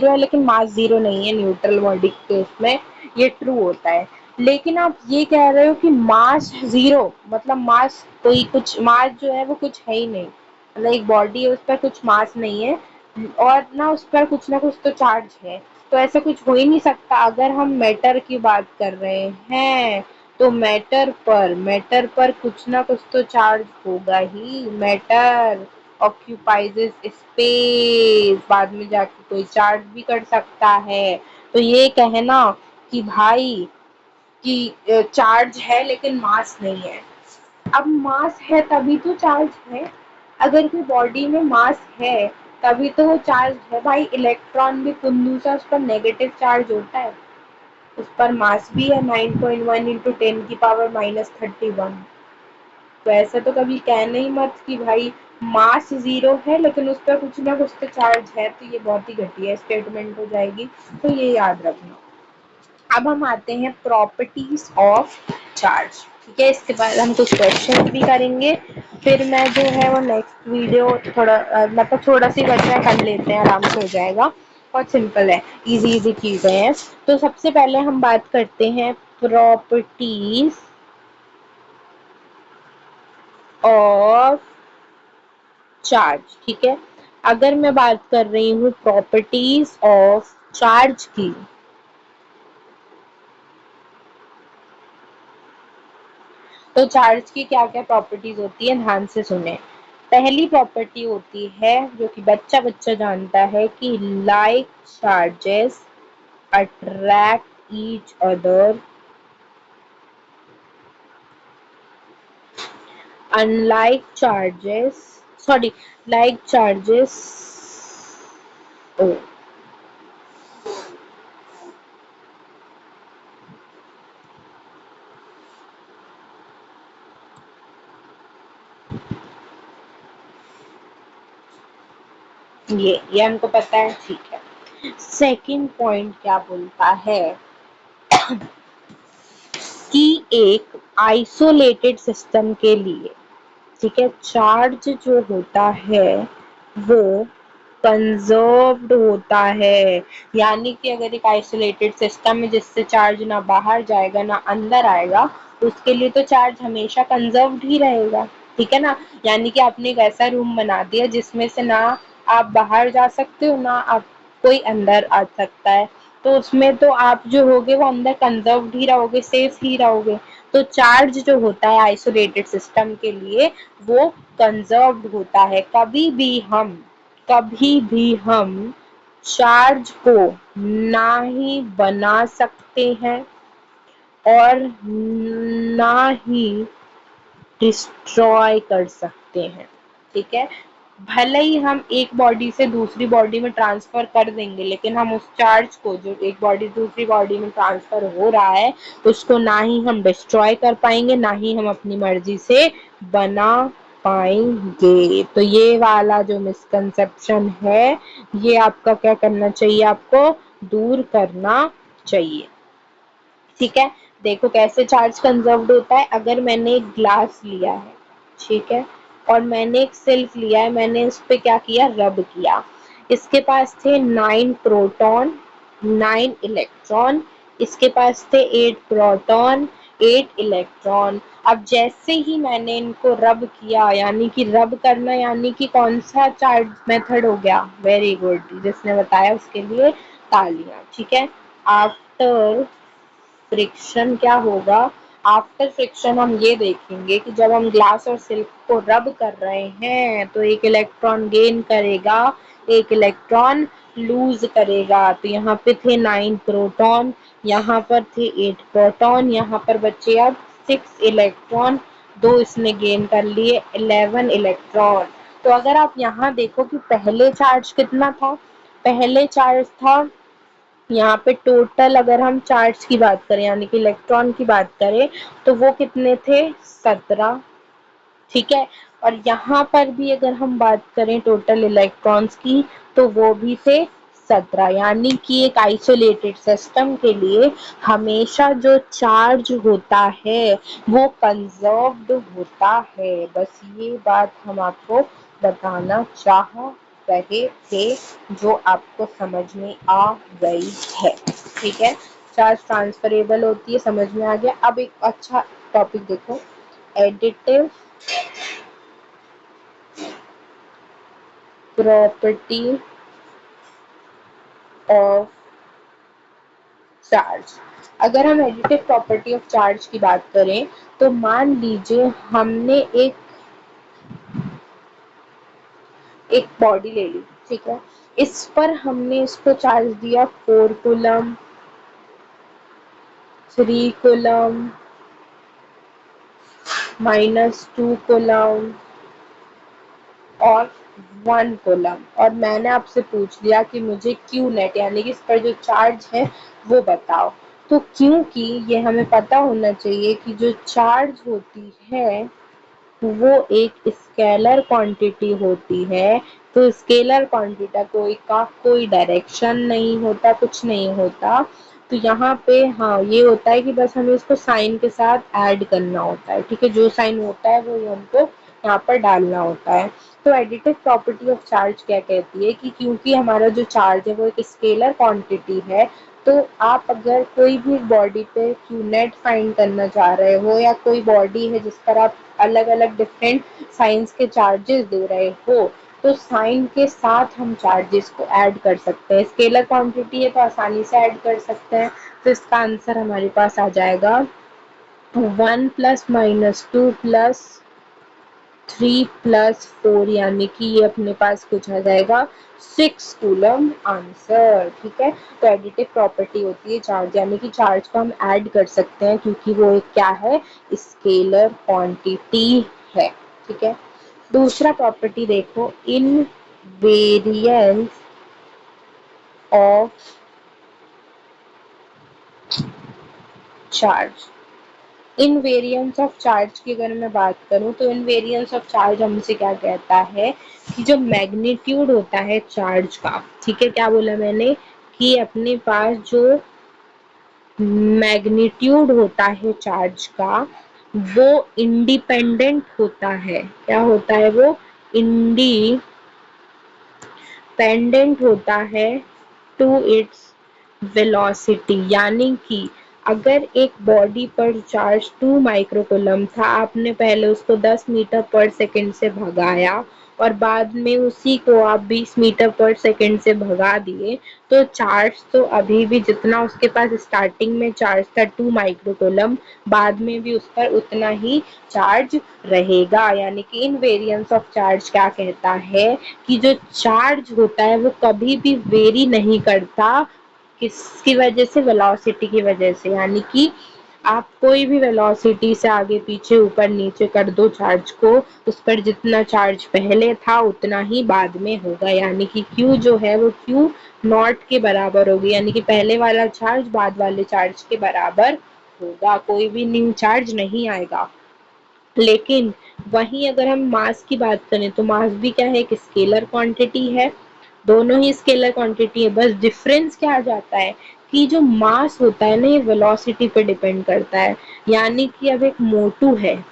है लेकिन मास जीरो नहीं है न्यूट्रल बॉडी के उसमें, ये ट्रू होता है। लेकिन आप ये कह रहे हो कि मास जीरो मतलब मास, कोई कुछ मास जो है वो कुछ है ही नहीं, मतलब एक बॉडी है उस पर कुछ मास नहीं है और ना कुछ तो चार्ज है, तो ऐसा कुछ हो ही नहीं सकता। अगर हम मैटर की बात कर रहे हैं तो मैटर पर कुछ ना कुछ तो चार्ज होगा ही। मैटर ऑक्यूपाइज स्पेस, बाद में जाके कोई चार्ज भी कर सकता है। तो ये कहना कि भाई कि चार्ज है लेकिन मास नहीं है, अब मास है तभी तो चार्ज है। अगर कोई बॉडी में मास है तभी तो वो चार्ज है। भाई इलेक्ट्रॉन भी कुंदू सा, उस पर नेगेटिव चार्ज होता है, उस पर मास भी है 9.1 इंटू 10⁻31। तो ऐसा तो कभी कहना ही मत कि भाई मास जीरो है लेकिन उस पर कुछ ना कुछ तो चार्ज है, तो ये बहुत ही घटिया स्टेटमेंट हो जाएगी, तो ये याद रखना। अब हम आते हैं प्रॉपर्टीज ऑफ चार्ज, ठीक है। इसके बाद हम कुछ क्वेश्चन भी करेंगे, फिर मैं जो है वो नेक्स्ट वीडियो थोड़ा मतलब थोड़ा सी बच्चा कर लेते हैं, आराम से हो जाएगा। बहुत सिंपल है, इजी इजी चीजें हैं। तो सबसे पहले हम बात करते हैं प्रॉपर्टीज ऑफ चार्ज, ठीक है। अगर मैं बात कर रही हूँ प्रॉपर्टीज ऑफ चार्ज की, तो चार्ज की क्या क्या प्रॉपर्टीज होती है, ध्यान से सुने। पहली प्रॉपर्टी होती है जो कि बच्चा बच्चा जानता है कि like charges attract each other unlike charges, sorry, like charges, ओ ये हमको पता है, ठीक है। सेकंड पॉइंट क्या बोलता है कि एक आइसोलेटेड सिस्टम के लिए, ठीक है, चार्ज जो होता है वो कंजर्व्ड होता है। यानी कि अगर एक आइसोलेटेड सिस्टम है जिससे चार्ज ना बाहर जाएगा ना अंदर आएगा, उसके लिए तो चार्ज हमेशा कंजर्व्ड ही रहेगा, ठीक है ना। यानी कि आपने एक ऐसा रूम बना दिया जिसमें से ना आप बाहर जा सकते हो ना आप कोई अंदर आ सकता है, तो उसमें तो आप जो होगे वो अंदर कंजर्व्ड ही रहोगे, सेफ ही रहोगे। तो चार्ज जो होता है आइसोलेटेड सिस्टम के लिए वो कंजर्व्ड होता है। कभी भी हम चार्ज को ना ही बना सकते हैं और ना ही डिस्ट्रॉय कर सकते हैं। ठीक है, भले ही हम एक बॉडी से दूसरी बॉडी में ट्रांसफर कर देंगे, लेकिन हम उस चार्ज को, जो एक बॉडी दूसरी बॉडी में ट्रांसफर हो रहा है, उसको ना ही हम डिस्ट्रॉय कर पाएंगे, ना ही हम अपनी मर्जी से बना पाएंगे। तो ये वाला जो मिसकंसेप्शन है, ये आपका क्या करना चाहिए, आपको दूर करना चाहिए। ठीक है, देखो कैसे चार्ज कंजर्व्ड होता है। अगर मैंने एक ग्लास लिया है, ठीक है, और मैंने एक सिल्क लिया है, मैंने इस पे क्या किया, रब किया। इसके पास थे 9 प्रोटॉन, 9 इलेक्ट्रॉन, इसके पास थे 8 प्रोटॉन, 8 इलेक्ट्रॉन। अब जैसे ही मैंने इनको रब किया, यानी कि रब करना, यानी कि कौन सा चार्ज मेथड हो गया, वेरी गुड, जिसने बताया उसके लिए तालियां। ठीक है, आफ्टर फ्रिक्शन क्या होगा, आफ्टर फ्रिक्शन हम ये देखेंगे कि जब हम ग्लास और सिल्क को रब कर रहे हैं तो एक इलेक्ट्रॉन गेन करेगा, एक इलेक्ट्रॉन लूज करेगा। तो यहाँ पे थे 9 प्रोटॉन, यहाँ पर थे 8 प्रोटॉन, यहाँ पर बचे अब 6 इलेक्ट्रॉन, दो इसने गेन कर लिए, 11 इलेक्ट्रॉन। तो अगर आप यहाँ देखो कि पहले चार्ज कितना था, पहले चार्ज था यहाँ पे टोटल, अगर हम चार्ज की बात करें यानी कि इलेक्ट्रॉन की बात करें, तो वो कितने थे, 17। ठीक है, और यहाँ पर भी अगर हम बात करें टोटल इलेक्ट्रॉन्स की, तो वो भी थे 17। यानी कि एक आइसोलेटेड सिस्टम के लिए हमेशा जो चार्ज होता है वो कंजर्व्ड होता है। बस ये बात हम आपको बताना चाह रहे थे, जो आपको समझ में आ गई है। ठीक है, चार्ज ट्रांसफरेबल होती है, समझ में आ गया। अब एक अच्छा टॉपिक देखो, एडिटिव प्रॉपर्टी ऑफ चार्ज। अगर हम एडिटिव प्रॉपर्टी ऑफ चार्ज की बात करें, तो मान लीजिए हमने एक बॉडी ले ली, ठीक है, इस पर हमने इसको चार्ज दिया 4 कूलम, 3 कूलम, -2 कूलम और 1 कूलम, और मैंने आपसे पूछ लिया कि मुझे क्यू नेट यानी कि इस पर जो चार्ज है वो बताओ। तो क्योंकि ये हमें पता होना चाहिए कि जो चार्ज होती है वो एक स्केलर क्वांटिटी होती है, तो स्केलर क्वांटिटी का कोई डायरेक्शन नहीं होता, कुछ नहीं होता। तो यहाँ पे हाँ ये होता है कि बस हमें इसको साइन के साथ ऐड करना होता है। ठीक है, जो साइन होता है वो हमको यहाँ पर डालना होता है। तो एडिटिव प्रॉपर्टी ऑफ चार्ज क्या कहती है कि क्योंकि हमारा जो चार्ज है वो एक स्केलर क्वांटिटी है, तो आप अगर कोई भी बॉडी पे क्यू नेट फाइंड करना चाह रहे हो, या कोई बॉडी है जिस पर आप अलग अलग डिफरेंट साइंस के चार्जेस दे रहे हो, तो साइन के साथ हम चार्जेस को ऐड कर सकते हैं। स्केलर क्वांटिटी है तो आसानी से ऐड कर सकते हैं। तो इसका आंसर हमारे पास आ जाएगा 1 + -2 + 3 + 4, यानी कि ये अपने पास कुछ आ जाएगा 6 कूलम आंसर। ठीक है, तो एडिटिव प्रॉपर्टी होती है चार्ज, यानी कि चार्ज को हम ऐड कर सकते हैं क्योंकि वो एक क्या है, स्केलर क्वांटिटी है। ठीक है, दूसरा प्रॉपर्टी देखो, invariance of charge. Invariance of charge की अगर मैं बात करूं, तो इनवेरिएंस ऑफ चार्ज हमसे क्या कहता है कि जो मैग्नीट्यूड होता है चार्ज का, ठीक है, क्या बोला मैंने कि अपने पास जो मैग्नीट्यूड होता है चार्ज का, वो इंडिपेंडेंट होता है। क्या होता है वो, इंडिपेंडेंट होता है टू इट्स वेलोसिटी। यानी कि अगर एक बॉडी पर चार्ज 2 माइक्रोकूलम था, आपने पहले उसको 10 मीटर पर सेकंड से भगाया, और बाद में उसी को आप 20 मीटर पर सेकंड से भगा दिए तो चार्ज तो अभी भी जितना उसके पास स्टार्टिंग में चार्ज था 2 माइक्रोकूलम, बाद में भी उस पर उतना ही चार्ज रहेगा। यानी कि इनवेरियंस ऑफ चार्ज क्या कहता है कि जो चार्ज होता है वो कभी भी वेरी नहीं करता, किसकी वजह से, वेलोसिटी की वजह से। यानी कि आप कोई भी वेलोसिटी से आगे पीछे ऊपर नीचे कर दो चार्ज को, उस पर जितना चार्ज पहले था उतना ही बाद में होगा। यानी कि Q जो है वो Q नॉट के बराबर होगी, यानी कि पहले वाला चार्ज बाद वाले चार्ज के बराबर होगा, कोई भी न्यू चार्ज नहीं आएगा। लेकिन वहीं अगर हम मास की बात करें तो मास भी क्या है, एक स्केलर क्वांटिटी है, दोनों ही स्केलर क्वांटिटी है। बस डिफरेंस क्या आ जाता है कि जो मास होता है ना ये वेलोसिटी पे डिपेंड करता है। यानी कि अब एक मोटू है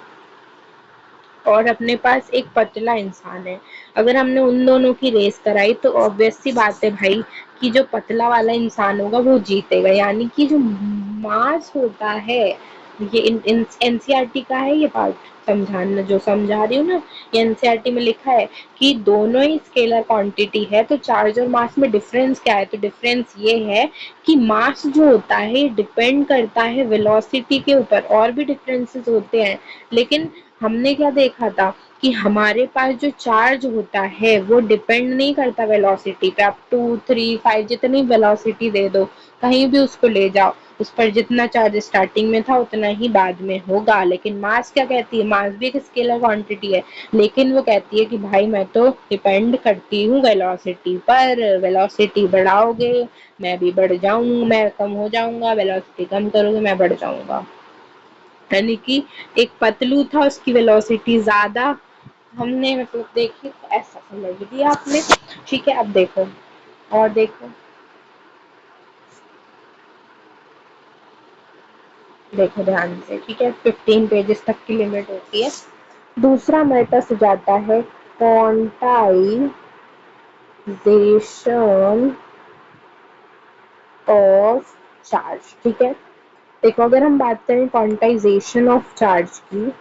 और अपने पास एक पतला इंसान है, अगर हमने उन दोनों की रेस कराई तो ऑब्वियस सी बात है भाई कि जो पतला वाला इंसान होगा वो जीतेगा। यानी कि जो मास होता है, ये एनसीईआरटी का है ये पार्ट, समझाना जो समझा रही हूँ ना, ये एनसीईआरटी में लिखा है कि दोनों ही स्केलर क्वांटिटी है। तो चार्ज और मास में डिफरेंस क्या है, तो डिफरेंस ये है कि मास जो होता है डिपेंड करता है वेलोसिटी के ऊपर। और भी डिफरेंसेस होते हैं, लेकिन हमने क्या देखा था कि हमारे पास जो चार्ज होता है वो डिपेंड नहीं करता वेलोसिटी पे। आप 2, 3, 5 जितनी वेलोसिटी दे दो, कहीं भी उसको ले जाओ, उस पर जितना चार्ज स्टार्टिंग में था उतना ही बाद में होगा। लेकिन मास क्या कहती है, मास भी एक स्केलर क्वांटिटी है, लेकिन वो कहती है कि भाई मैं तो डिपेंड करती हूँ वेलोसिटी पर, वेलोसिटी बढ़ाओगे मैं भी बढ़ जाऊंगा, मैं कम हो जाऊंगा, वेलोसिटी कम करोगे मैं बढ़ जाऊंगा। यानी कि एक पतलू था उसकी वेलोसिटी ज्यादा, हमने मतलब देखी तो ऐसा समझ लिया आपने। ठीक है, अब देखो और देखो, देखो ध्यान से, ठीक है, 15 पेजेस तक की लिमिट होती है। दूसरा मेथड जाता है क्वांटाइजेशन ऑफ चार्ज। ठीक है, देखो अगर हम बात करें क्वांटाइजेशन ऑफ चार्ज की,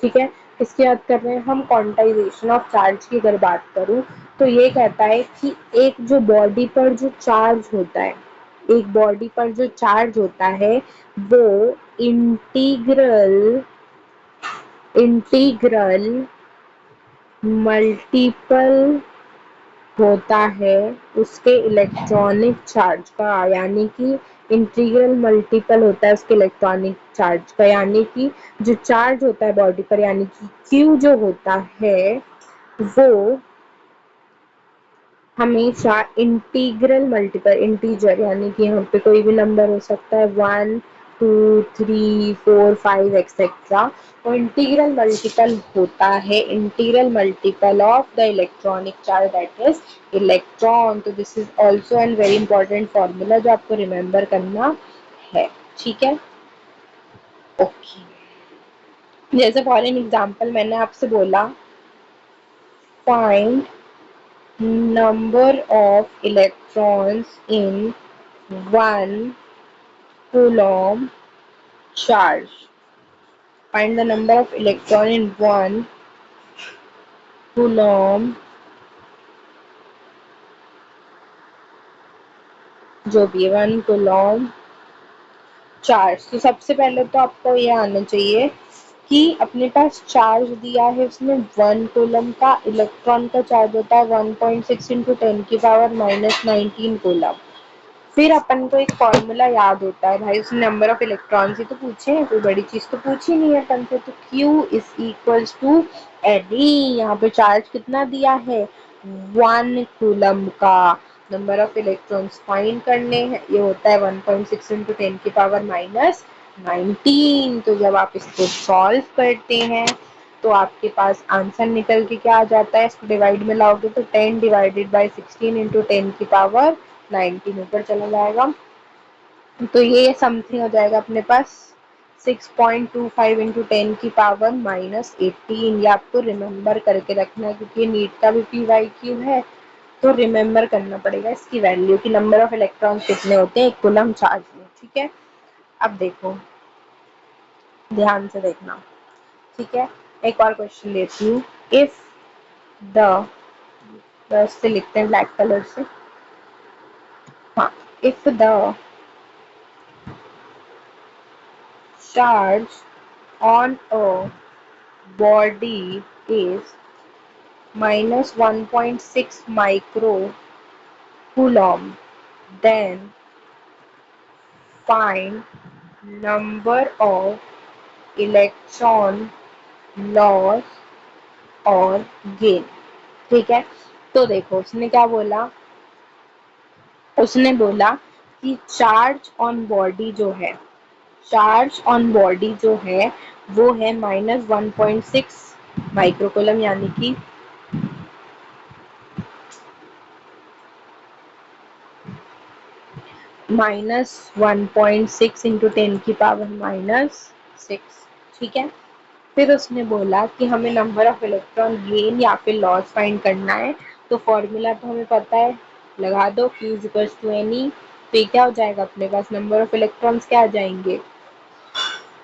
ठीक है, इसकी बात कर रहे हैं हम, क्वांटाइजेशन ऑफ चार्ज की अगर बात करूं तो ये कहता है कि एक जो बॉडी पर जो चार्ज होता है, एक बॉडी पर जो चार्ज होता है वो इंटीग्रल इंटीग्रल मल्टीपल होता है उसके इलेक्ट्रॉनिक चार्ज का। यानी कि इंटीग्रल मल्टीपल होता है उसके इलेक्ट्रॉनिक चार्ज का। यानी कि जो चार्ज होता है बॉडी पर, यानी कि Q जो होता है वो हमेशा इंटीग्रल मल्टीपल, इंटीजर यानी कि यहाँ पे कोई भी नंबर हो सकता है 1, 2, 3, 4, 5 एक्सेट्रा, वो इंटीग्रल मल्टीपल होता है, integral multiple of the electronic charge that is electron. तो this is also an very important formula जो आपको रिमेम्बर करना है। ठीक है, ओके। जैसे फॉर एन एग्जाम्पल मैंने आपसे बोला find number of electrons in 1 coulomb charge. Find the number of electron in 1 coulomb, जो भी 1 coulomb चार्ज। तो सबसे पहले तो आपको ये आना चाहिए कि अपने पास चार्ज दिया है उसमें 1 कूलम का, इलेक्ट्रॉन का चार्ज होता है 1.6 इंटू 10⁻⁻19 कूलम। फिर अपन को एक फॉर्मूला याद होता है भाई, उसने नंबर ऑफ इलेक्ट्रॉन्स ही तो पूछे हैं, कोई बड़ी चीज तो पूछी नहीं है अपन से। तो Q is equals to AD, यहाँ पे चार्ज कितना दिया है 1 कूलम का, नंबर ऑफ इलेक्ट्रॉन्स फाइंड करने हैं, ये होता है 1.6 इंटू 10⁻⁻19। तो जब आप इसको सॉल्व करते हैं तो आपके पास आंसर निकल के क्या आ जाता है, इसको डिवाइड में लाओगे तो 10 डिवाइडेड बाई 16 इंटू 10⁻19 ऊपर चला जाएगा। तो ये समथिंग हो जाएगा अपने पास 6.25 इंटू 10⁻⁻18। ये आपको रिमेम्बर करके रखना है क्योंकि ये नीट का भी PYQ है, तो रिमेम्बर करना पड़ेगा इसकी वैल्यू कि नंबर ऑफ इलेक्ट्रॉन्स कितने होते हैं एक कूलम चार्ज में। ठीक है, अब देखो ध्यान से देखना, ठीक है। एक और क्वेश्चन लेती हूँ। इफ द, से लिखते हैं ब्लैक कलर से, हाँ, if the charge on a body is -1.6 microcoulomb, then find number of electron loss और gain। ठीक है, तो देखो उसने क्या बोला, उसने बोला कि चार्ज ऑन बॉडी जो है वो है -1.6 माइक्रोकोलम, यानी कि -1.6 इंटू 10⁻⁻6। ठीक है, फिर उसने बोला कि हमें नंबर ऑफ इलेक्ट्रॉन गेन या फिर लॉस फाइंड करना है। तो फॉर्मूला तो हमें पता है, लगा दो, Q is equal to NE. तो ये क्या हो जाएगा अपने पास, नंबर ऑफ इलेक्ट्रॉन्स क्या आ जाएंगे,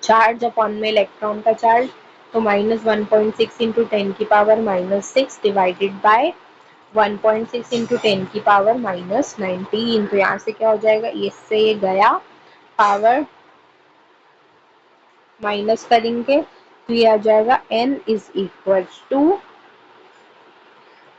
चार्ज अपॉन में इलेक्ट्रॉन का चार्ज, तो -1.6 इंटू 10⁻⁻6 डिवाइडेड बाय 1.6 इंटू 10⁻⁻19। तो यहाँ से क्या हो जाएगा, इससे ये गया, पावर माइनस करेंगे तो ये आ जाएगा n is equal to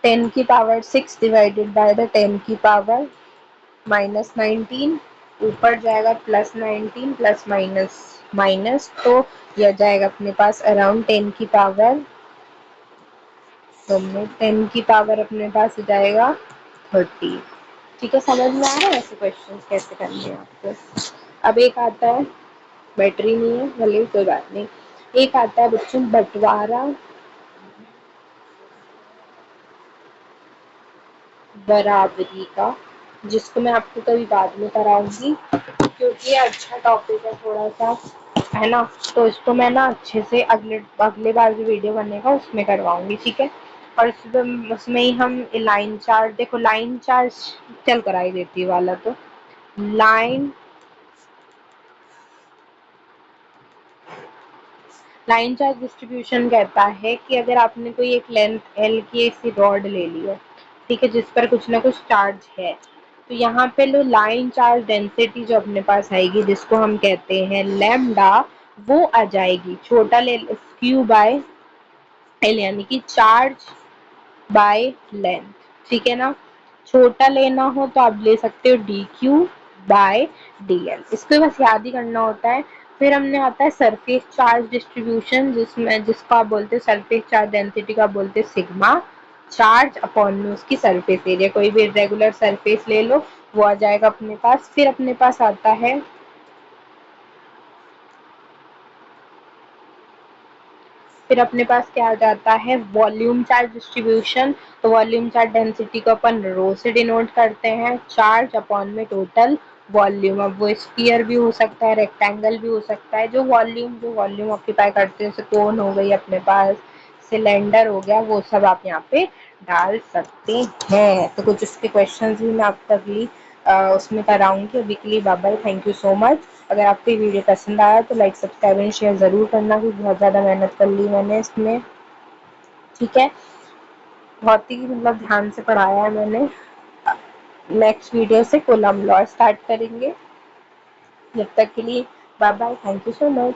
10⁻6 divided by the 10⁻⁻19, ऊपर जाएगा +19 प्लस माइनस माइनस, तो यह जाएगा अपने पास अराउंड 10 की पावर, तो 10 की पावर अपने पास जाएगा 30। ठीक है, समझ में आ रहा है ऐसे क्वेश्चन कैसे करने हैं आपको। अब एक आता है, बैटरी नहीं है भले कोई बात नहीं, एक आता है बच्चों बंटवारा बराबरी का, जिसको मैं आपको कभी बाद में कराऊंगी, क्योंकि ये अच्छा टॉपिक है थोड़ा सा, है ना। तो इसको मैं ना अच्छे से अगले अगले बार जो वीडियो बनेगा उसमें करवाऊंगी, ठीक है। और उसमें ही हम लाइन चार्ज, देखो लाइन चार्ज चल कराई देती है वाला, तो लाइन लाइन चार्ज डिस्ट्रीब्यूशन कहता है कि अगर आपने कोई एक लेंथ एल की ऐसी रॉड ले ली है, ठीक है, जिस पर कुछ ना कुछ चार्ज है, तो यहाँ पे लो लाइन चार्ज डेंसिटी जो अपने पास आएगी, जिसको हम कहते हैं लैम्डा, वो आ जाएगी छोटा ले क्यू बाय एल, यानी कि चार्ज बाय लेंथ। ठीक है ना, छोटा लेना हो तो आप ले सकते हो D Q by D L, इसको बस याद ही करना होता है। फिर हमने आता है सरफेस चार्ज डिस्ट्रीब्यूशन, जिसको आप बोलते हैं सरफेस चार्ज डेंसिटी को आप बोलते हैं सिग्मा, चार्ज अपॉन में उसकी सरफेस एरिया, कोई भी रेगुलर सरफेस ले लो वो आ जाएगा अपने पास। फिर अपने पास आता है, फिर अपने पास क्या आ जाता है, वॉल्यूम चार्ज डिस्ट्रीब्यूशन। तो वॉल्यूम चार्ज डेंसिटी को अपन रो से डिनोट करते हैं, चार्ज अपॉन में टोटल वॉल्यूम। अब वो स्फीयर भी हो सकता है, रेक्टेंगल भी हो सकता है, जो वॉल्यूम ऑक्यूपाई करते हैं, जैसे कोन हो गई अपने पास, सिलेंडर हो गया, वो सब आप यहाँ पे डाल सकते हैं। तो कुछ उसके क्वेश्चन भी मैं आपको अगली उसमें कराऊंगी। अभी के लिए bye bye, thank you so much. अगर आपको ये वीडियो पसंद आया तो लाइक सब्सक्राइब एंड शेयर ज़रूर करना, क्योंकि बहुत ज़्यादा मेहनत कर ली मैंने इसमें। ठीक है, बहुत ही मतलब ध्यान से पढ़ाया है मैंने। नेक्स्ट वीडियो से कोलम लॉ स्टार्ट करेंगे। जब तक के लिए bye bye, thank you so much.